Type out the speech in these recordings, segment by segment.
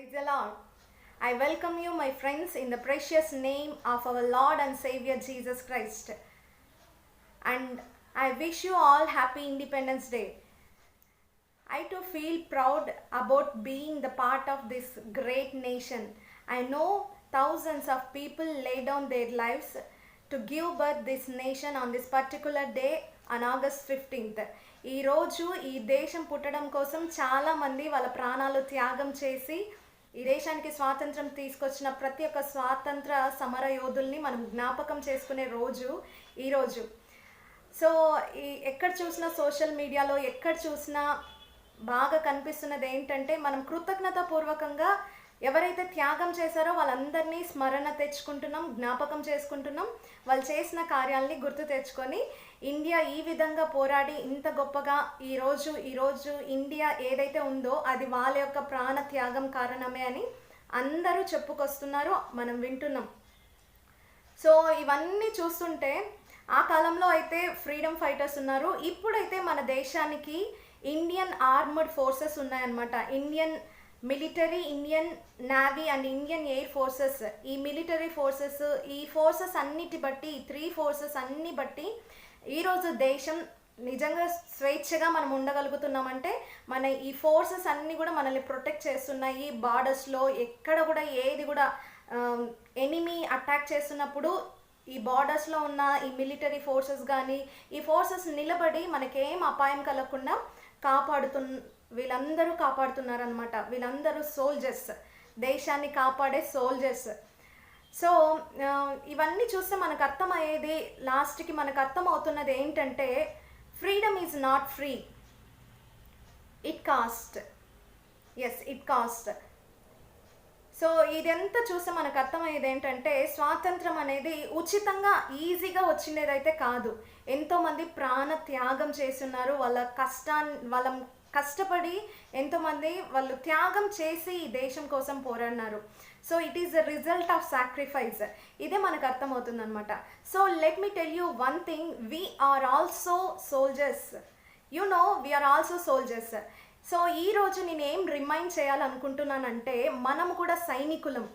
Praise the Lord. I welcome you, my friends, in the precious name of our Lord and Savior Jesus Christ. And I wish you all happy Independence Day. I too feel proud about being the part of this great nation. I know thousands of people lay down their lives to give birth this nation on this particular day on August 15th. ఈ రోజు ఈ దేశం పుట్టడం కోసం చాలా మంది వాళ్ళ ప్రాణాలు త్యాగం చేసి ఈ దేశానికి స్వాతంత్రం తీసుకొచ్చిన ప్రతి ఒక్క స్వాతంత్ర సమర యోధుల్ని మనం జ్ఞాపకం చేసుకునే రోజు ఈ రోజు. సో ఎక్కడ చూసినా సోషల్ మీడియాలో ఎక్కడ చూసినా బాగా కనిపిస్తున్నది ఏంటంటే మనం కృతజ్ఞతాపూర్వకంగా ఎవరైతే త్యాగం చేశారో వాళ్ళందరినీ స్మరణ తెచ్చుకుంటున్నాం, జ్ఞాపకం చేసుకుంటున్నాం. వాళ్ళు చేసిన కార్యాలని గుర్తు తెచ్చుకొని ఇండియా ఈ విధంగా పోరాడి ఇంత గొప్పగా ఈరోజు ఇండియా ఏదైతే ఉందో అది వాళ్ళ యొక్క ప్రాణ త్యాగం కారణమే అని అందరూ చెప్పుకొస్తున్నారు, మనం వింటున్నాం. సో ఇవన్నీ చూస్తుంటే ఆ కాలంలో అయితే ఫ్రీడమ్ ఫైటర్స్ ఉన్నారు, ఇప్పుడైతే మన దేశానికి ఇండియన్ ఆర్మర్డ్ ఫోర్సెస్ ఉన్నాయన్నమాట. Indian military, Indian navy and Indian air forces. ఈ మిలిటరీ ఫోర్సెస్, ఈ ఫోర్సెస్ అన్నిటి బట్టి, ఈ 3 ఫోర్సెస్ అన్ని బట్టి ఈరోజు దేశం నిజంగా స్వేచ్ఛగా మనం ఉండగలుగుతున్నామంటే మన ఈ ఫోర్సెస్ అన్నీ కూడా మనల్ని ప్రొటెక్ట్ చేస్తున్నాయి. బార్డర్స్లో ఎక్కడ కూడా ఏది కూడా ఎనిమీ అటాక్ చేస్తున్నప్పుడు ఈ బార్డర్స్లో ఉన్న ఈ మిలిటరీ ఫోర్సెస్ కానీ ఈ ఫోర్సెస్ నిలబడి మనకేం అపాయం కలగకుండా వీళ్ళందరూ కాపాడుతున్నారనమాట. వీళ్ళందరూ సోల్జర్స్, దేశాన్ని కాపాడే సోల్జర్స్. సో ఇవన్నీ చూస్తే మనకు అర్థమయ్యేది, లాస్ట్కి మనకు అర్థమవుతున్నది ఏంటంటే freedom is not free, it cost. It cost. So ఇదంతా చూస్తే మనకు అర్థమయ్యేది ఏంటంటే స్వాతంత్రం అనేది ఉచితంగా ఈజీగా వచ్చిండేదైతే కాదు. ఎంతోమంది ప్రాణ త్యాగం చేస్తున్నారు, వాళ్ళ కష్టపడి ఎంతోమంది వాళ్ళు త్యాగం చేసి ఈ దేశం కోసం పోరాడినారు. So it is the result of sacrifice. ఇదే మనకు అర్థమవుతుంది అనమాట. So let me tell you one thing, we are also soldiers. We are also soldiers. So ఈరోజు నేను ఏం రిమైండ్ చేయాలనుకుంటున్నానంటే మనము కూడా సైనికులం,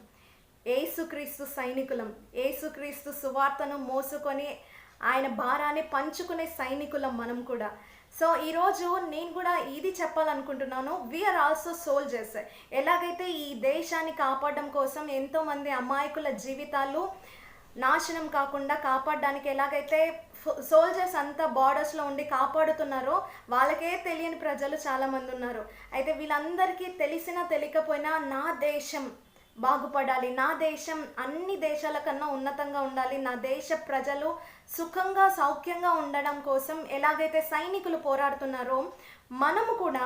ఏసుక్రీస్తు సైనికులం. ఏసుక్రీస్తు సువార్తను మోసుకొని ఆయన భారాన్ని పంచుకునే సైనికులం మనం కూడా. సో ఈరోజు నేను కూడా ఇది చెప్పాలనుకుంటున్నాను, వీఆర్ ఆల్సో సోల్జర్స్. ఎలాగైతే ఈ దేశాన్ని కాపాడడం కోసం ఎంతోమంది అమాయకుల జీవితాలు నాశనం కాకుండా కాపాడడానికి ఎలాగైతే సోల్జర్స్ అంతా బార్డర్స్లో ఉండి కాపాడుతున్నారో వాళ్ళకే తెలియని ప్రజలు చాలామంది ఉన్నారు. అయితే వీళ్ళందరికీ తెలిసినా తెలియకపోయినా నా దేశం బాగుపడాలి, నా దేశం అన్ని దేశాల కన్నా ఉన్నతంగా ఉండాలి, నా దేశ ప్రజలు సుఖంగా సౌఖ్యంగా ఉండడం కోసం ఎలాగైతే సైనికులు పోరాడుతున్నారో మనము కూడా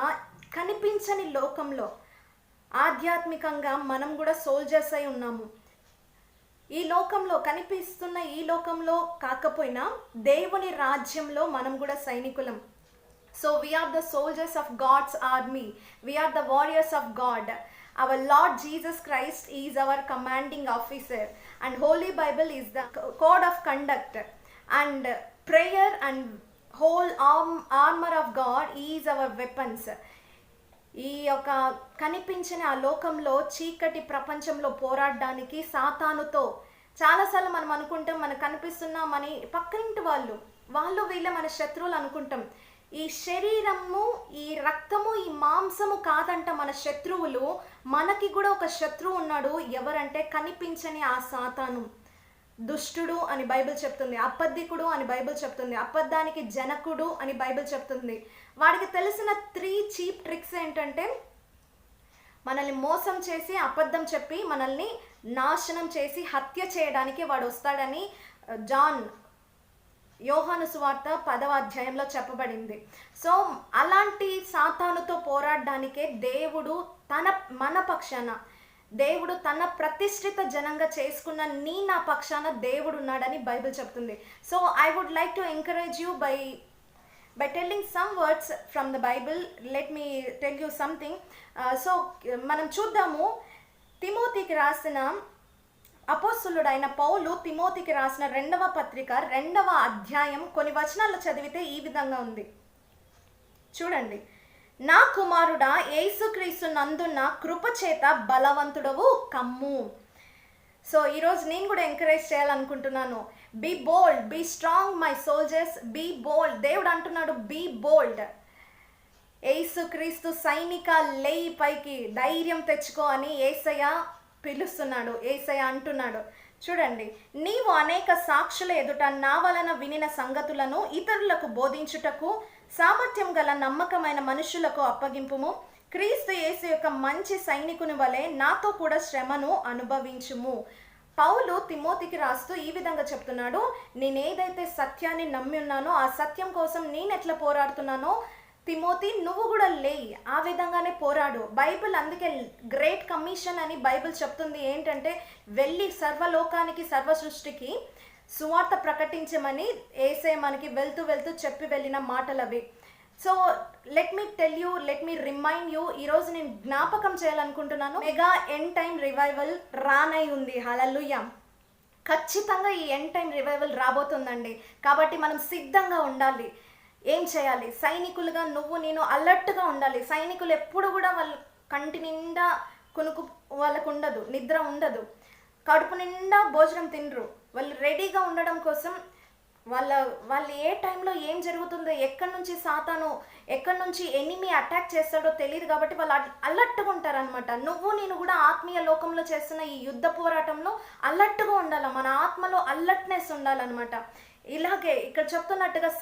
కనిపించని లోకంలో ఆధ్యాత్మికంగా మనం కూడా సోల్జర్స్ అయి ఉన్నాము. ఈ లోకంలో కనిపిస్తున్న ఈ లోకంలో కాకపోయినా దేవుని రాజ్యంలో మనం కూడా సైనికులం. So we are the soldiers of God's army, we are the warriors of God. Our Lord Jesus Christ is our commanding officer and Holy Bible is the code of conduct, and prayer and whole armor of God is our weapons. ఈ యొక్క కనిపించిన ఆ లోకంలో చీకటి ప్రపంచంలో పోరాడడానికి సాతానుతో చాలాసార్లు మనం అనుకుంటాం, మనకు కనిపిస్తున్న మన పక్కనింటి వాళ్ళు వీళ్ళే మన శత్రువులు అనుకుంటాం. ఈ శరీరము, ఈ రక్తము, ఈ మాంసము కాదంట మన శత్రువులు. మనకి కూడా ఒక శత్రువు ఉన్నాడు. ఎవరంటే కనిపించని ఆ సాతాను. దుష్టుడు అని బైబిల్ చెప్తుంది, అబద్ధికుడు అని బైబిల్ చెప్తుంది, అబద్ధానికి జనకుడు అని బైబిల్ చెప్తుంది. వాడికి తెలిసిన 3 చీప్ ట్రిక్స్ ఏంటంటే మనల్ని మోసం చేసి, అబద్ధం చెప్పి, మనల్ని నాశనం చేసి హత్య చేయడానికి వాడు వస్తాడని యోహాను సువార్త 10వ అధ్యాయంలో చెప్పబడింది. సో అలాంటి సాతానుతో పోరాడడానికే దేవుడు మన పక్షాన, దేవుడు తన ప్రతిష్ఠిత జనంగా చేసుకున్న నా పక్షాన దేవుడు ఉన్నాడని బైబిల్ చెప్తుంది. So I would like to encourage you by telling some words from the Bible. Let me tell you something. So మనం చూద్దాము, తిమోతికి రాసిన అపోస్తులుడైన పౌలు తిమోతికి రాసిన 2వ పత్రిక 2వ అధ్యాయం కొన్ని వచనాలు చదివితే ఈ విధంగా ఉంది. చూడండి, నా కుమారుడా, యేసుక్రీస్తు నందున్న కృపచేత బలవంతుడవు కమ్ము. సో ఈరోజు నేను కూడా ఎంకరేజ్ చేయాలనుకుంటున్నాను. Be bold, be strong my soldiers, be bold. దేవుడు అంటున్నాడు బీ బోల్డ్. యేసుక్రీస్తు సైనిక లేయి పైకి, ధైర్యం తెచ్చుకో అని యేసయ్య పిలుస్తున్నాడు, యేసయ్య అంటున్నాడు. చూడండి, నీవు అనేక సాక్షుల ఎదుట నా వలన వినిన సంగతులను ఇతరులకు బోధించుటకు సామర్థ్యం గల నమ్మకమైన మనుషులకు అప్పగింపుము. క్రీస్తు యేసు యొక్క మంచి సైనికుని వలె నాతో కూడా శ్రమను అనుభవించుము. పౌలు తిమోతికి రాస్తూ ఈ విధంగా చెప్తున్నాడు, నేనేదైతే సత్యాన్ని నమ్మి ఉన్నానో ఆ సత్యం కోసం నేను ఎట్లా పోరాడుతున్నానో తిమోతి నువ్వు కూడా లేయి, ఆ విధంగానే పోరాడు. బైబిల్ అందుకే గ్రేట్ కమిషన్ అని బైబిల్ చెప్తుంది. ఏంటంటే వెళ్ళి సర్వలోకానికి, సర్వ సృష్టికి సువార్త ప్రకటించమని యేసయ్య మనకి వెళ్తూ వెళ్తూ చెప్పి వెళ్ళిన మాటలు అవి. So let me tell you, let me remind you, ఈరోజు నేను జ్ఞాపకం చేయాలనుకుంటున్నాను, మెగా ఎండ్ టైం రివైవల్ రానై ఉంది. హల్లెలూయా. ఖచ్చితంగా ఈ ఎండ్ టైం రివైవల్ రాబోతుందండి. కాబట్టి మనం సిద్ధంగా ఉండాలి. ఏం చేయాలి? సైనికులుగా నువ్వు నేను అలర్ట్గా ఉండాలి. సైనికులు ఎప్పుడు కూడా వాళ్ళు కంటి నిండా కొనుక్కు, వాళ్ళకు ఉండదు, నిద్ర ఉండదు, కడుపు నిండా భోజనం తినరు. వాళ్ళు రెడీగా ఉండడం కోసం వాళ్ళు ఏ టైంలో ఏం జరుగుతుందో, ఎక్కడి నుంచి సాతాను, ఎక్కడి నుంచి ఎనిమి అటాక్ చేస్తాడో తెలియదు. కాబట్టి వాళ్ళు అలర్ట్గా ఉంటారనమాట. నువ్వు నేను కూడా ఆత్మీయ లోకంలో చేస్తున్న ఈ యుద్ధ పోరాటంలో అలర్ట్గా ఉండాలి. మన ఆత్మలో అలర్ట్నెస్ ఉండాలన్నమాట. ఇలాగే ఇక్కడ చెప్తున్నట్టుగా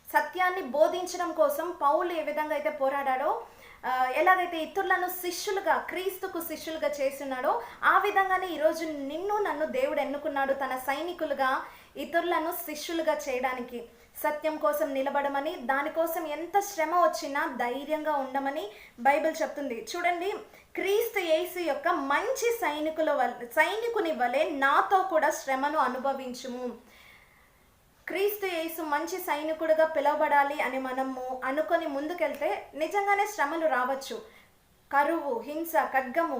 సత్యాన్ని బోధించడం కోసం పౌలు ఏ విధంగా అయితే పోరాడాడో, ఎలాగైతే ఇతరులను శిష్యులుగా, క్రీస్తుకు శిష్యులుగా చేస్తున్నాడో, ఆ విధంగానే ఈరోజు నిన్ను నన్ను దేవుడు ఎన్నుకున్నాడు తన సైనికులుగా, ఇతరులను శిష్యులుగా చేయడానికి. సత్యం కోసం నిలబడమని, దానికోసం ఎంత శ్రమ వచ్చినా ధైర్యంగా బైబిల్ చెప్తుంది. చూడండి, క్రీస్తు యేసు యొక్క మంచి సైనికుని వలె నాతో కూడా శ్రమను అనుభవించుము. క్రీస్తు యేసు మంచి సైనికుడిగా పిలువబడాలి అని మనము అనుకొని ముందుకెళ్తే నిజంగానే శ్రమలు రావచ్చు. కరువు, హింస, ఖడ్గము,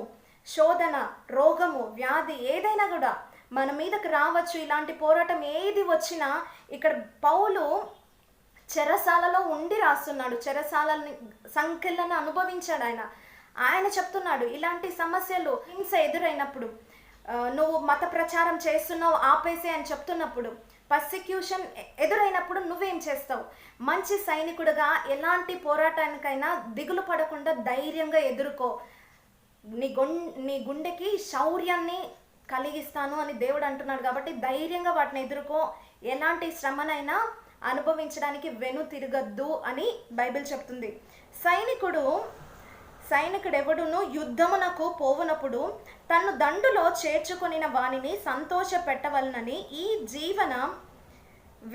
శోధన, రోగము, వ్యాధి ఏదైనా కూడా మన మీదకి రావచ్చు. ఇలాంటి పోరాటం ఏది వచ్చినా, ఇక్కడ పౌలు చెరసాలలో ఉండి రాస్తున్నాడు. చెరసాలని, సంఖ్యలను అనుభవించాడు ఆయన చెప్తున్నాడు, ఇలాంటి సమస్యలు, హింస ఎదురైనప్పుడు, నువ్వు మత ప్రచారం చేస్తున్నావు ఆపేసే అని చెప్తున్నప్పుడు, పర్సిక్యూషన్ ఎదురైనప్పుడు నువ్వేం చేస్తావు? మంచి సైనికుడుగా ఎలాంటి పోరాటానికైనా దిగులు పడకుండా ధైర్యంగా ఎదుర్కో. నీ గుండెకి శౌర్యాన్ని కలిగిస్తాను అని దేవుడు అంటున్నాడు. కాబట్టి ధైర్యంగా వాటిని ఎదుర్కో. ఎలాంటి శ్రమనైనా అనుభవించడానికి వెను తిరగద్దు అని బైబిల్ చెప్తుంది. సైనికుడెవడును యుద్ధమునకు పోవునప్పుడు తన్ను దండులో చేర్చుకొనిన వానిని సంతోష పెట్టవలనని ఈ జీవన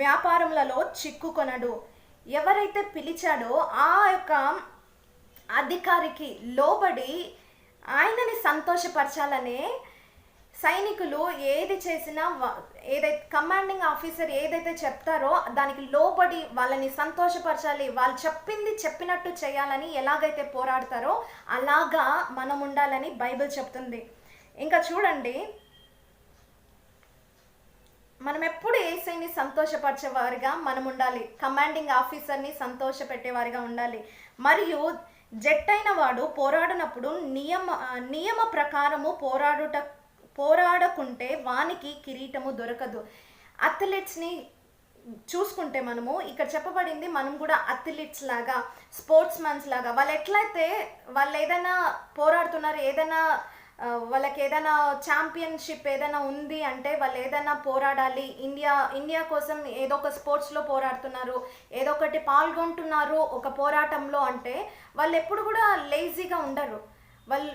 వ్యాపారములలో చిక్కుకొనడు. ఎవరైతే పిలిచాడో ఆ యొక్క అధికారికి లోబడి ఆయనని సంతోషపరచాలనే సైనికులు ఏది చేసినా, ఏదైతే కమాండింగ్ ఆఫీసర్ ఏదైతే చెప్తారో దానికి లోబడి వాళ్ళని సంతోషపరచాలి. వాళ్ళు చెప్పినట్టు చేయాలని ఎలాగైతే పోరాడతారో అలాగా మనం ఉండాలని బైబిల్ చెప్తుంది. ఇంకా చూడండి, మనం ఎప్పుడు యేసుని సంతోషపరిచేవారిగా మనం ఉండాలి. కమాండింగ్ ఆఫీసర్ని సంతోష పెట్టేవారిగా ఉండాలి. మరియు జట్టైన వాడు పోరాడినప్పుడు నియమ ప్రకారము పోరాడకుంటే వానికి కిరీటము దొరకదు. అథ్లెట్స్ని చూసుకుంటే మనము ఇక్కడ చెప్పబడింది, మనం కూడా అథ్లెట్స్ లాగా, స్పోర్ట్స్ మ్యాన్స్ లాగా, వాళ్ళు ఏదైనా పోరాడుతున్నారు, వాళ్ళకి ఏదైనా ఛాంపియన్షిప్ ఏదైనా ఉంది అంటే, వాళ్ళు ఏదైనా పోరాడాలి, ఇండియా కోసం ఏదో ఒక స్పోర్ట్స్లో పోరాడుతున్నారు, ఏదో ఒకటి పాల్గొంటున్నారు ఒక పోరాటంలో అంటే, వాళ్ళు ఎప్పుడు కూడా లేజీగా ఉండరు.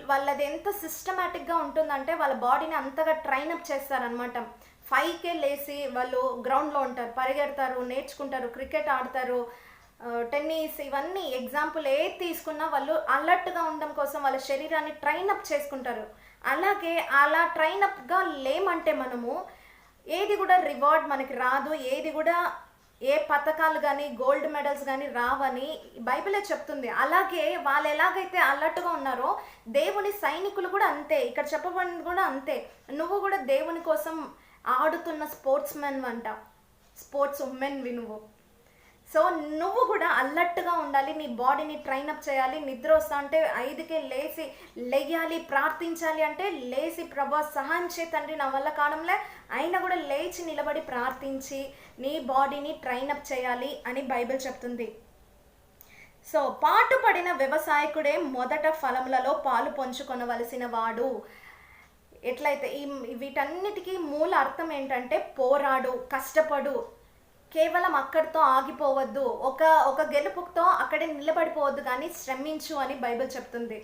వాళ్ళది ఎంత సిస్టమేటిక్గా ఉంటుందంటే వాళ్ళ బాడీని అంతగా ట్రైనప్ చేస్తారనమాట. 5K లేసి వాళ్ళు గ్రౌండ్లో ఉంటారు, పరిగెడతారు, నేర్చుకుంటారు, క్రికెట్ ఆడతారు, టెన్నిస్, ఇవన్నీ ఎగ్జాంపుల్ ఏది తీసుకున్నా వాళ్ళు అలర్ట్గా ఉండడం కోసం వాళ్ళ శరీరాన్ని ట్రైనప్ చేసుకుంటారు. అలాగే అలా ట్రైనప్గా లేమంటే మనము ఏది కూడా రివార్డ్ మనకి రాదు, ఏది కూడా ఏ పథకాలు కానీ గోల్డ్ మెడల్స్ కానీ రావని బైబిలే చెప్తుంది. అలాగే వాళ్ళు ఎలాగైతే అలర్ట్గా ఉన్నారో దేవుని సైనికులు కూడా అంతే. ఇక్కడ చెప్పబడింది కూడా అంతే. నువ్వు కూడా దేవుని కోసం ఆడుతున్న స్పోర్ట్స్ మెన్ అంట, స్పోర్ట్స్ ఉమెన్వి నువ్వు. సో నువ్వు కూడా అలర్ట్గా ఉండాలి, నీ బాడీని ట్రైనప్ చేయాలి. నిద్ర వస్తా అంటే 5కే లేయాలి, ప్రార్థించాలి అంటే లేచి ప్రభా సహాయం చే తండ్రి నా వల్ల కావడంలే అయినా కూడా లేచి నిలబడి ప్రార్థించి నీ బాడీని ట్రైనప్ చేయాలి అని బైబిల్ చెప్తుంది. సో పాటుపడిన వ్యవసాయకుడే మొదట ఫలములలో పాలు పంచుకొనవలసిన వాడు. ఎట్లయితే వీటన్నిటికీ మూల అర్థం ఏంటంటే పోరాడు, కష్టపడు, కేవలం అక్కడితో ఆగిపోవద్దు, ఒక గెలుపుతో అక్కడే నిలబడిపోవద్దు, కానీ శ్రమించు అని బైబిల్ చెప్తుంది.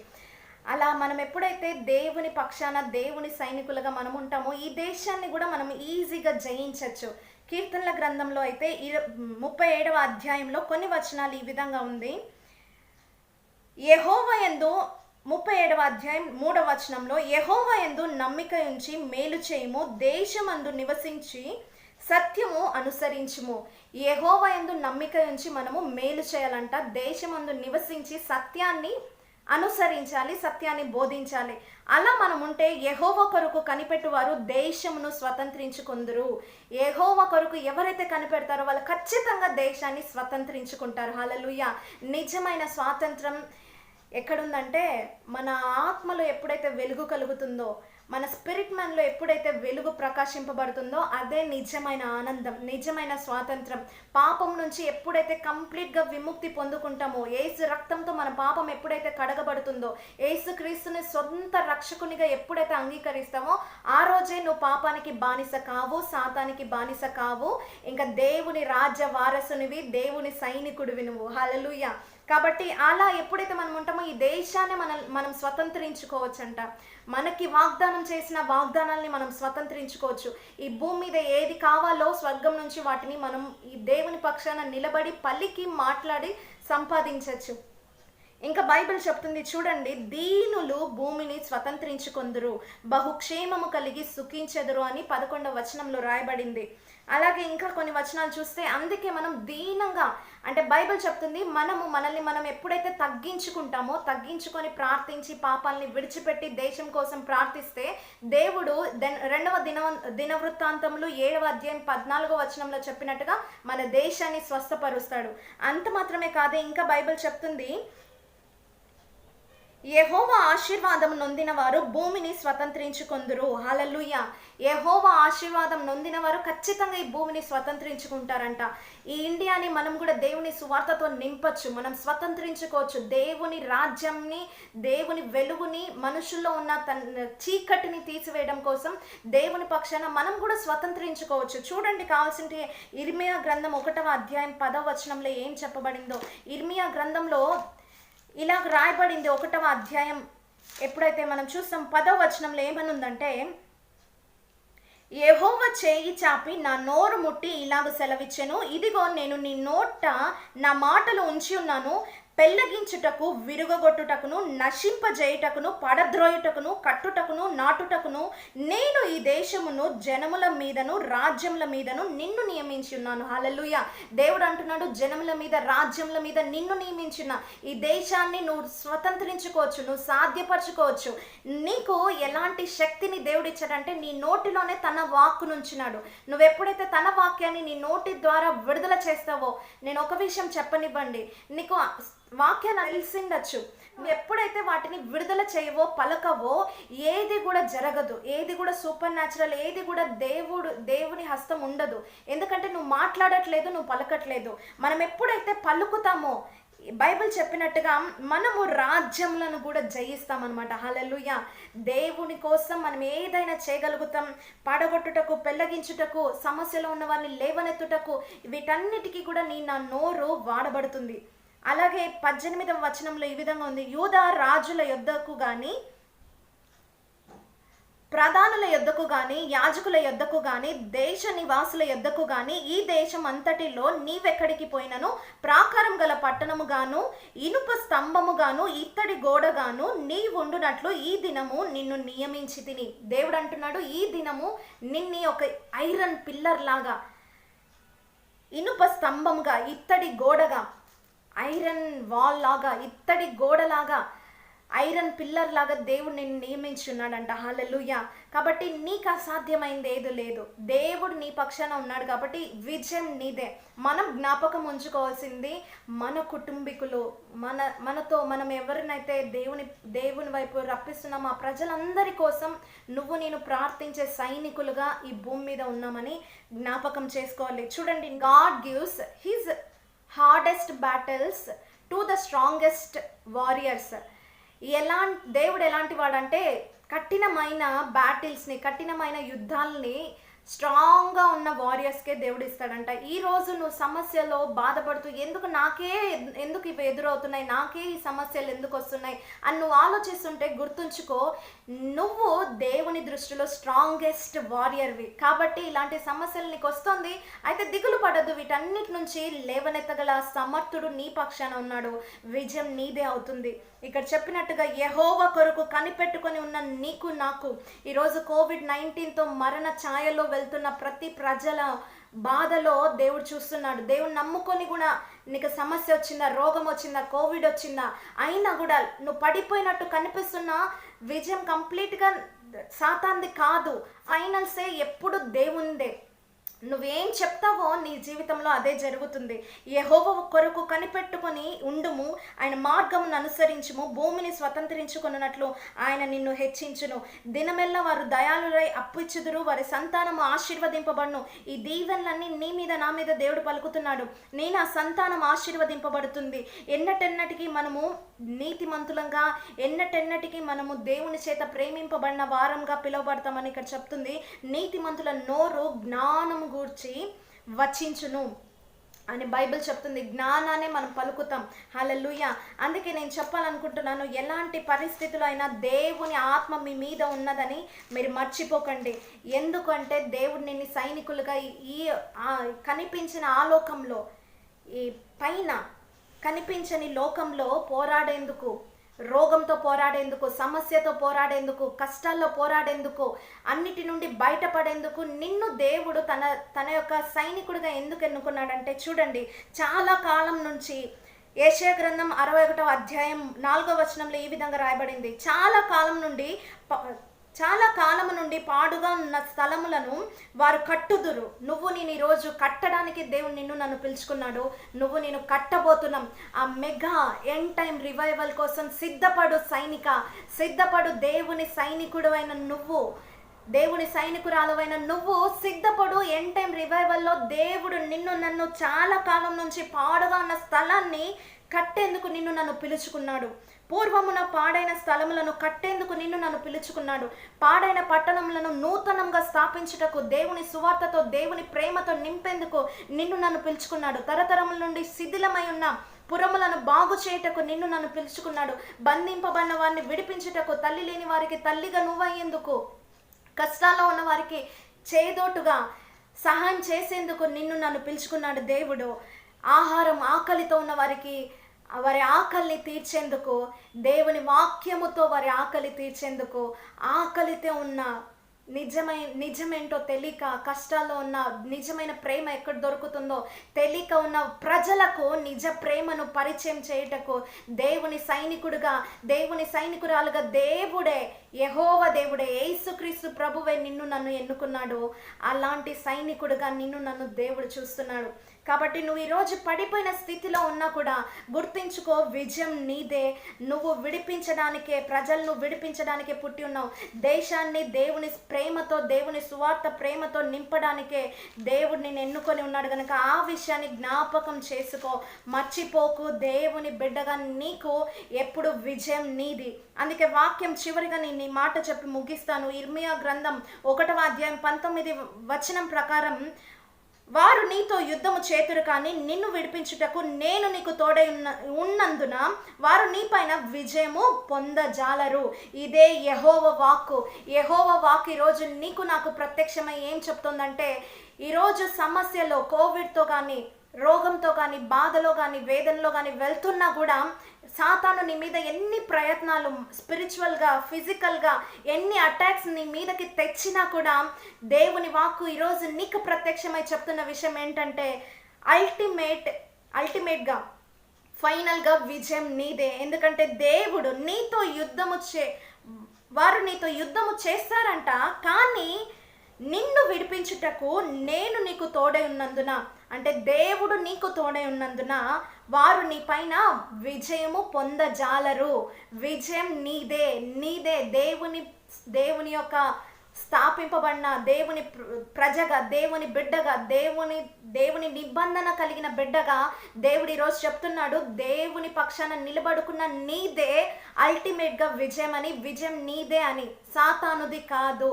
అలా మనం ఎప్పుడైతే దేవుని పక్షాన దేవుని సైనికులుగా మనం ఉంటామో ఈ దేశాన్ని కూడా మనం ఈజీగా జయించవచ్చు. కీర్తనల గ్రంథంలో అయితే 37వ అధ్యాయంలో కొన్ని వచనాలు ఈ విధంగా ఉంది. యెహోవా యందు 37వ అధ్యాయం 3వ వచనంలో, యెహోవా యందు నమ్మిక ఉంచి మేలు చేయుము, దేశమందు నివసించి సత్యము అనుసరించుము. యెహోవా యందు నమ్మిక ఉంచి మనము మేలు చేయాలంట, దేశమందు నివసించి సత్యాన్ని అనుసరించాలి, సత్యాన్ని బోధించాలి. అలా మనం ఉంటే యెహోవా కొరకు కనిపెట్టువారు దేశమును స్వతంత్రించుకుందురు. యెహోవా కొరకు ఎవరైతే కనిపెడతారో వాళ్ళు ఖచ్చితంగా దేశాన్ని స్వతంత్రించుకుంటారు. హల్లెలూయా. నిజమైన స్వాతంత్రం ఎక్కడుందంటే మన ఆత్మలో ఎప్పుడైతే వెలుగు కలుగుతుందో, మన స్పిరిట్ మ్యాన్లో ఎప్పుడైతే వెలుగు ప్రకాశింపబడుతుందో అదే నిజమైన ఆనందం, నిజమైన స్వాతంత్రం. పాపం నుంచి ఎప్పుడైతే కంప్లీట్గా విముక్తి పొందుకుంటామో, యేసు రక్తంతో మన పాపం ఎప్పుడైతే కడగబడుతుందో, యేసు క్రీస్తుని సొంత రక్షకునిగా ఎప్పుడైతే అంగీకరిస్తామో ఆ రోజే నువ్వు పాపానికి బానిస కావు, సాతానికి బానిస కావు, ఇంకా దేవుని రాజ్య వారసునివి, దేవుని సైనికుడివి నువ్వు. హల్లెలూయా. కాబట్టి అలా ఎప్పుడైతే మనం ఉంటామో ఈ దేశాన్ని మనం స్వతంత్రించుకోవచ్చంట. మనకి వాగ్దానం చేసిన వాగ్దానాల్ని మనం స్వతంత్రించుకోవచ్చు. ఈ భూమి మీద ఏది కావాలో స్వర్గం నుంచి వాటిని మనం ఈ దేవుని పక్షాన నిలబడి పలికి మాట్లాడి సంపాదించవచ్చు. ఇంకా బైబిల్ చెప్తుంది చూడండి, దీనులు భూమిని స్వతంత్రించుకొందురు, బహుక్షేమము కలిగి సుఖించెదరు అని 11వ వచనంలో రాయబడింది. అలాగే ఇంకా కొన్ని వచనాలు చూస్తే అందుకే మనం దీనంగా, అంటే బైబిల్ చెప్తుంది మనల్ని మనం ఎప్పుడైతే తగ్గించుకుంటామో, తగ్గించుకొని ప్రార్థించి పాపాలని విడిచిపెట్టి దేశం కోసం ప్రార్థిస్తే దేవుడు 2వ దినవృత్తాంతంలో 7వ అధ్యాయం 14వ వచనంలో చెప్పినట్టుగా మన దేశాన్ని స్వస్థపరుస్తాడు. అంత మాత్రమే కాదే, ఇంకా బైబిల్ చెప్తుంది యెహోవా ఆశీర్వాదం నొందిన వారు భూమిని స్వతంత్రించుకొందురు. హల్లెలూయా. యెహోవా ఆశీర్వాదం నొందిన వారు ఖచ్చితంగా ఈ భూమిని స్వతంత్రించుకుంటారంట. ఈ ఇండియాని మనం కూడా దేవుని సువార్తతో నింపచ్చు, మనం స్వతంత్రించుకోవచ్చు. దేవుని రాజ్యంని, దేవుని వెలుగుని, మనుషుల్లో ఉన్న చీకటిని తీసివేయడం కోసం దేవుని పక్షాన మనం కూడా స్వతంత్రించుకోవచ్చు. చూడండి, కావాల్సింటే ఇర్మియా గ్రంథం 1వ అధ్యాయం 10వ వచనంలో ఏం చెప్పబడిందో. ఇర్మియా గ్రంథంలో ఇలాగ రాయబడింది. 1వ అధ్యాయం ఎప్పుడైతే మనం చూస్తాం 10వ వచనంలో ఏమనుందంటే, యెహోవా చేయి చాపి నా నోరు ముట్టి ఇలాగ సెలవిచ్చెను, ఇదిగో నేను నీ నోట నా మాటలు ఉంచి ఉన్నాను, పెళ్ళగించుటకు, విరుగగొట్టుటకును, నశింపజేయుటకును, పడద్రోయుటకును, కట్టుటకును, నాటుటకును నేను ఈ దేశమును జనముల మీదను రాజ్యముల మీదను నిన్ను నియమించి ఉన్నాను. హల్లెలూయా. దేవుడు అంటున్నాడు, జనముల మీద రాజ్యముల మీద నిన్ను నియమించిన ఈ దేశాన్ని నువ్వు స్వతంత్రించుకోవచ్చు, నువ్వు సాధ్యపరచుకోవచ్చు. నీకు ఎలాంటి శక్తిని దేవుడు ఇచ్చాడంటే నీ నోటిలోనే తన వాక్కు నుంచినాడు. నువ్వు ఎప్పుడైతే తన వాక్యాన్ని నీ నోటి ద్వారా విడుదల చేస్తావో, నేను ఒక విషయం చెప్పనివ్వండి, నీకు వాక్యాన్ని తెలిసిండొచ్చు, నువ్వు ఎప్పుడైతే వాటిని విడుదల చేయవో, పలకవో, ఏది కూడా జరగదు, ఏది కూడా సూపర్ న్యాచురల్, ఏది కూడా దేవుని హస్తం ఉండదు. ఎందుకంటే నువ్వు మాట్లాడట్లేదు, నువ్వు పలకట్లేదు. మనం ఎప్పుడైతే పలుకుతామో బైబిల్ చెప్పినట్టుగా మనము రాజ్యములను కూడా జయిస్తామన్నమాట. హల్లెలూయా. దేవుని కోసం మనం ఏదైనా చేయగలుగుతాం. పడగొట్టుటకు, పెళ్ళగించుటకు, సమస్యలో ఉన్న వారిని లేవనెత్తుటకు, వీటన్నిటికీ కూడా నా నోరు వాడబడుతుంది. అలాగే 18వ వచనంలో ఈ విధంగా ఉంది, యూదా రాజుల యొద్దకు గాని, ప్రధానుల యొద్దకు గాని, యాజకుల యొద్దకు గాని, దేశ నివాసుల యొద్దకు గాని, ఈ దేశం అంతటిలో నీవెక్కడికి పోయినను ప్రాకారం గల పట్టణము గాను, ఇనుప స్తంభము గాను, ఇత్తడి గోడగాను నీ ఉండునట్లు ఈ దినము నిన్ను నియమించి తిని. దేవుడు అంటున్నాడు, ఈ దినము నిన్ని ఒక ఐరన్ పిల్లర్ లాగా, ఇనుప స్తంభముగా, ఇత్తడి గోడగా, ఐరన్ వాల్ లాగా, ఇత్తడి గోడలాగా ఐరన్ పిల్లర్ లాగా దేవుడు నిన్ను నియమించున్నాడంట. హల్లెలూయా. కాబట్టి నీకు అసాధ్యమైంది ఏది లేదు. దేవుడు నీ పక్షాన ఉన్నాడు కాబట్టి విజయం నీదే. మనం జ్ఞాపకం ఉంచుకోవాల్సింది మన కుటుంబీకులు, మనతో మనం ఎవరినైతే దేవుని వైపు రప్పిస్తున్నామో ఆ ప్రజలందరి కోసం నేను ప్రార్థించే సైనికులుగా ఈ భూమి మీద ఉన్నామని జ్ఞాపకం చేసుకోవాలి. చూడండి, God gives his hardest battles to the strongest warriors. దేవుడు ఎలాంటి వాడంటే కఠినమైన బ్యాటిల్స్ని, కఠినమైన యుద్ధాలని స్ట్రాంగ్గా ఉన్న వారియర్స్కే దేవుడు ఇస్తాడంట. ఈరోజు నువ్వు సమస్యలో బాధపడుతూ ఎందుకు ఇవి ఎదురవుతున్నాయి, నాకే ఈ సమస్యలు ఎందుకు వస్తున్నాయి అని నువ్వు ఆలోచిస్తుంటే గుర్తుంచుకో, నువ్వు దేవుని దృష్టిలో స్ట్రాంగెస్ట్ వారియర్వి. కాబట్టి ఇలాంటి సమస్యలు నీకు వస్తుంది, అయితే దిగులు పడద్దు. వీటన్నిటి నుంచి లేవనెత్తగల సమర్థుడు నీ పక్షాన ఉన్నాడు. విజయం నీదే అవుతుంది. ఇక్కడ చెప్పినట్టుగా యెహోవా కొరకు కనిపెట్టుకొని ఉన్న నీకు నాకు ఈరోజు COVID-19తో మరణ ఛాయలో వెళ్తున్న ప్రతి ప్రజల బాధలో దేవుడు చూస్తున్నాడు. దేవుడు నమ్ముకొని కూడా నీకు సమస్య వచ్చిందా, రోగం వచ్చిందా, కోవిడ్ వచ్చిందా, అయినా కూడా నువ్వు పడిపోయినట్టు కనిపిస్తున్నా విజయం కంప్లీట్గా సాతాంది కాదు. ఫైనల్సే ఎప్పుడు దేవుందే. నువ్వేం చెప్తావో నీ జీవితంలో అదే జరుగుతుంది. యెహోవా కొరకు కనిపెట్టుకొని ఉండుము, ఆయన మార్గమును అనుసరించుము, భూమిని స్వతంత్రించుకున్నట్లు ఆయన నిన్ను హెచ్చించును. దినమెల్లా వారు దయాళులై అప్పిచ్చుదురు, వారి సంతానము ఆశీర్వదింపబడును. ఈ దీవెనలన్నీ నీ మీద నా మీద దేవుడు పలుకుతున్నాడు. నా సంతానం ఆశీర్వదింపబడుతుంది. ఎన్నటెన్నటికీ మనము నీతిమంతులంగా, ఎన్నటెన్నటికీ మనము దేవుని చేత ప్రేమింపబడిన వారంగా పిలువబడతామని ఇక్కడ చెప్తుంది. నీతిమంతుల నోరు జ్ఞానము గూర్చి వచించును అని బైబిల్ చెప్తుంది. జ్ఞానాన్ని మనం పలుకుతాం. హల్లెలూయా. అందుకే నేను చెప్పాలనుకుంటున్నాను, ఎలాంటి పరిస్థితులు అయినా దేవుని ఆత్మ మీ మీద ఉన్నదని మీరు మర్చిపోకండి. ఎందుకంటే దేవుడు నిన్ను సైనికులుగా ఈ కనిపించిన ఆలోకంలో, ఈ పైన కనిపించని లోకంలో పోరాడేందుకు, రోగంతో పోరాడేందుకు, సమస్యతో పోరాడేందుకు, కష్టాల్లో పోరాడేందుకు, అన్నిటి నుండి బయటపడేందుకు నిన్ను దేవుడు తన యొక్క సైనికుడిగా ఎందుకు ఎన్నుకున్నాడంటే, చూడండి, చాలా కాలం నుంచి యెషయా గ్రంథం 61వ అధ్యాయం 4వ వచనంలో ఈ విధంగా రాయబడింది. చాలా కాలము నుండి పాడుగా ఉన్న స్థలములను వారు కట్టుదురు. నేను ఈరోజు కట్టడానికి దేవుడు నన్ను పిలుచుకున్నాడు. నేను కట్టబోతున్నాం. ఆ మెగా ఎండ్ టైం రివైవల్ కోసం సిద్ధపడు సైనిక, సిద్ధపడు. దేవుని సైనికుడు అయిన నువ్వు, దేవుని సైనికురాలవైన నువ్వు సిద్ధపడు. ఎండ్ టైం రివైవల్లో దేవుడు నన్ను చాలా కాలం నుంచి పాడుగా ఉన్న స్థలాన్ని కట్టేందుకు నన్ను పిలుచుకున్నాడు. పూర్వమున పాడైన స్థలములను కట్టేందుకు నన్ను పిలుచుకున్నాడు. పాడైన పట్టణములను నూతనంగా స్థాపించుటకు, దేవుని సువార్తతో, దేవుని ప్రేమతో నింపేందుకు నన్ను పిలుచుకున్నాడు. తరతరముల నుండి శిథిలమై ఉన్న పురములను బాగు చేయుటకు నన్ను పిలుచుకున్నాడు. బంధింపబడిన వారిని విడిపించుటకు, తల్లి లేని వారికి తల్లిగా నువ్వయ్యేందుకు, కష్టాల్లో ఉన్న వారికి చేదోటుగా సహాయం చేసేందుకు నన్ను పిలుచుకున్నాడు దేవుడు. ఆకలితో ఉన్న వారికి వారి ఆకలిని తీర్చేందుకు, దేవుని వాక్యముతో వారి ఆకలి తీర్చేందుకు, ఆకలితో ఉన్న నిజమేంటో తెలియక, కష్టాల్లో ఉన్న నిజమైన ప్రేమ ఎక్కడ దొరుకుతుందో తెలియక ఉన్న ప్రజలకు నిజ ప్రేమను పరిచయం చేయుటకు దేవుని సైనికుడుగా, దేవుని సైనికురాలుగా దేవుడే, యెహోవా దేవుడే, యేసుక్రీస్తు ప్రభువే నన్ను ఎన్నుకున్నాడు. అలాంటి సైనికుడుగా నన్ను దేవుడు చూస్తున్నాడు. కాబట్టి నువ్వు ఈరోజు పడిపోయిన స్థితిలో ఉన్నా కూడా గుర్తించుకో, విజయం నీదే. నువ్వు విడిపించడానికే, ప్రజలను విడిపించడానికే పుట్టి ఉన్నావు. దేశాన్ని దేవుని ప్రేమతో, దేవుని సువార్త ప్రేమతో నింపడానికే దేవుడు నిన్ను ఎన్నుకొని ఉన్నాడు కనుక ఆ విషయాన్ని జ్ఞాపకం చేసుకో, మర్చిపోకు. దేవుని బిడ్డగా నీకు ఎప్పుడు విజయం నీది. అందుకే వాక్యం చివరిగా నేను ఈ మాట చెప్పి ముగిస్తాను. ఇర్మియా గ్రంథం 1వ అధ్యాయం 19వ వచనం ప్రకారం, వారు నీతో యుద్ధము చేతురు కానీ నిన్ను విడిపించుటకు నేను నీకు తోడై ఉన్నందున వారు నీపైన విజయము పొందజాలరు. ఇదే యెహోవా వాక్కు. యెహోవా వాక్కు ఈరోజు నీకు నాకు ప్రత్యక్షమై ఏం చెప్తుందంటే, ఈరోజు సమస్యలో, కోవిడ్తో కానీ, రోగంతో కానీ, బాధలో కానీ, వేదనలో కానీ వెళ్తున్నా కూడా సాతాను నీ మీద ఎన్ని ప్రయత్నాలు, స్పిరిచువల్గా, ఫిజికల్గా ఎన్ని అటాక్స్ నీ మీదకి తెచ్చినా కూడా దేవుని వాక్కు ఈరోజు నీకు ప్రత్యక్షమై చెప్తున్న విషయం ఏంటంటే, అల్టిమేట్గా ఫైనల్గా విజయం నీదే. ఎందుకంటే దేవుడు నీతో వారు నీతో యుద్ధము చేస్తారంట, కానీ నిన్ను విడిపించుటకు నేను నీకు తోడై ఉన్నందున, అంటే దేవుడు నీకు తోడై ఉన్నందున వారు నీ పైన విజయము పొందజాలరు. విజయం నీదే, నీదే. దేవుని యొక్క స్థాపింపబడిన దేవుని ప్రజగా, దేవుని బిడ్డగా, దేవుని నిబంధన కలిగిన బిడ్డగా దేవుడు ఈరోజు చెప్తున్నాడు, దేవుని పక్షాన నిలబడుకున్న నీదే అల్టిమేట్గా విజయం అని. విజయం నీదే అని, సాతానుది కాదు.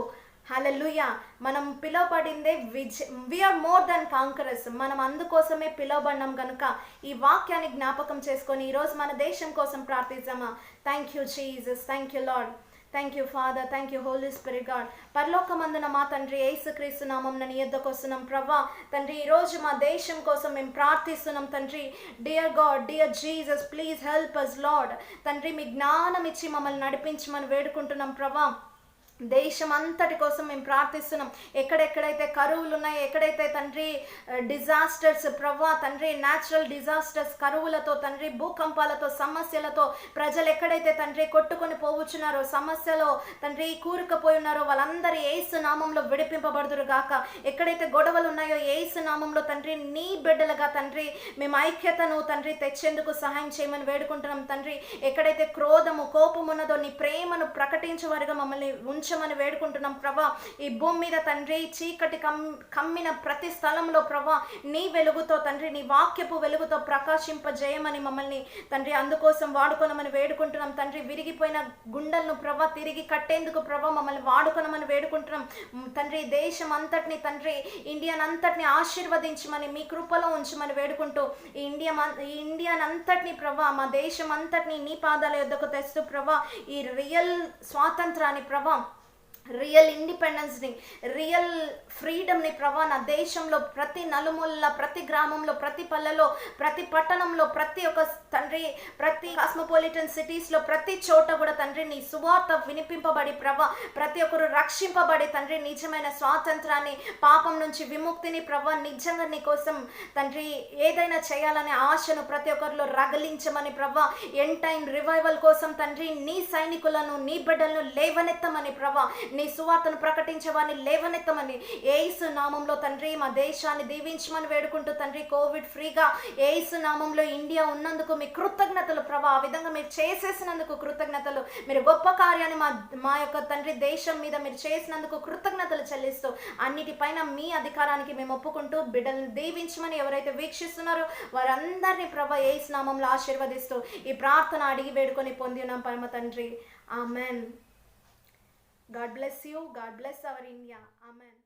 హల్లెలూయా. మనం పిలువబడిందే వీఆర్ మోర్ దెన్ కాంకరర్స్. మనం అందుకోసమే పిలువబడినాం కనుక ఈ వాక్యాన్ని జ్ఞాపకం చేసుకొని ఈరోజు మన దేశం కోసం ప్రార్థిద్దామా? Thank you Jesus, thank you Lord, thank you Father, thank you Holy Spirit God. పరలోకమందున మా తండ్రి యేసుక్రీస్తు నామమున నీ యొద్దకు వస్తున్నాం ప్రభా. తండ్రి ఈరోజు మా దేశం కోసం మేము ప్రార్థిస్తున్నాం తండ్రి. Dear God, dear Jesus, please help us Lord. తండ్రి మీ జ్ఞానం ఇచ్చి మమ్మల్ని నడిపించమని వేడుకుంటున్నాం ప్రభా. దేశం అంతటి కోసం మేము ప్రార్థిస్తున్నాం. ఎక్కడెక్కడైతే కరువులు ఉన్నాయో, ఎక్కడైతే తండ్రి డిజాస్టర్స్ ప్రభా, తండ్రి న్యాచురల్ డిజాస్టర్స్, కరువులతో తండ్రి, భూకంపాలతో, సమస్యలతో ప్రజలు ఎక్కడైతే తండ్రి కొట్టుకొని పోవచ్చున్నారో, సమస్యలో తండ్రి కూరుకుపోయి ఉన్నారో, వాళ్ళందరూ యేసు నామంలో విడిపింపబడుదురు గాక. ఎక్కడైతే గొడవలు ఉన్నాయో యేసు నామంలో తండ్రి నీ బిడ్డలుగా తండ్రి మేము ఐక్యతను తండ్రి తెచ్చేందుకు సహాయం చేయమని వేడుకుంటున్నాం తండ్రి. ఎక్కడైతే క్రోధము, కోపం ఉన్నదో నీ ప్రేమను ప్రకటించేవారుగా మమ్మల్ని ఉంచమని వేడుకుంటున్నాం ప్రభా. ఈ భూమి మీద తండ్రి చీకటి కమ్మిన ప్రతి స్థలంలో ప్రభా నీ వెలుగుతో తండ్రి, నీ వాక్యపు వెలుగుతో ప్రకాశింపజేయమని మమ్మల్ని తండ్రి అందుకోసం వాడుకొనమని వేడుకుంటున్నాం తండ్రి. విరిగిపోయిన గుండెలను ప్రభా తిరిగి కట్టేందుకు ప్రభా మమ్మల్ని వాడుకొనమని వేడుకుంటున్నాం తండ్రి. దేశం అంతటిని తండ్రి, ఇండియాని అంతటిని ఆశీర్వదించమని మీ కృపలో ఉంచమని వేడుకుంటూ ఈ ఇండియాని అంతటిని ప్రభా, మా దేశం అంతటిని నీ పాదాల యొద్దకు తెస్తూ ప్రభా ఈ రియల్ స్వాతంత్రాన్ని ప్రభా, రియల్ ఇండిపెండెన్స్ని, రియల్ ఫ్రీడమ్ని ప్రభా నా దేశంలో ప్రతి నలుమూలలో, ప్రతి గ్రామంలో, ప్రతి పల్లెలో, ప్రతి పట్టణంలో, ప్రతి ఒక్క తండ్రి, ప్రతి కాస్మోపాలిటన్ సిటీస్లో ప్రతి చోట కూడా తండ్రి నీ సువార్త వినిపింపబడి ప్రభా ప్రతి ఒక్కరు రక్షింపబడి తండ్రి నిజమైన స్వాతంత్రాన్ని, పాపం నుంచి విముక్తిని ప్రభా నిజంగా నీ కోసం తండ్రి ఏదైనా చేయాలనే ఆశను ప్రతి ఒక్కరిలో రగిలించమని ప్రభా, ఎండ్ టైం రివైవల్ కోసం తండ్రి నీ సైనికులను, నీ బిడ్డలను లేవనెత్తమని ప్రభా, నీ సువార్తను ప్రకటించే వారిని లేవనెత్తమని యేసు నామంలో తండ్రి మా దేశాన్ని దీవించమని వేడుకుంటూ తండ్రి, కోవిడ్ ఫ్రీగా యేసు నామంలో ఇండియా ఉన్నందుకు మీ కృతజ్ఞతలు ప్రభా. ఆ విధంగా మీరు చేసేసినందుకు కృతజ్ఞతలు. మీరు గొప్ప కార్యాన్ని మా యొక్క తండ్రి దేశం మీద మీరు చేసినందుకు కృతజ్ఞతలు చెల్లిస్తూ అన్నిటిపైన మీ అధికారానికి మేము ఒప్పుకుంటూ బిడ్డలను దీవించమని ఎవరైతే వీక్షిస్తున్నారో వారందరినీ ప్రభా యేసు నామంలో ఆశీర్వదిస్తూ ఈ ప్రార్థన అడిగి వేడుకొని పొంది ఉన్నాం పరమ తండ్రి. Amen. God bless you. God bless our India. Amen.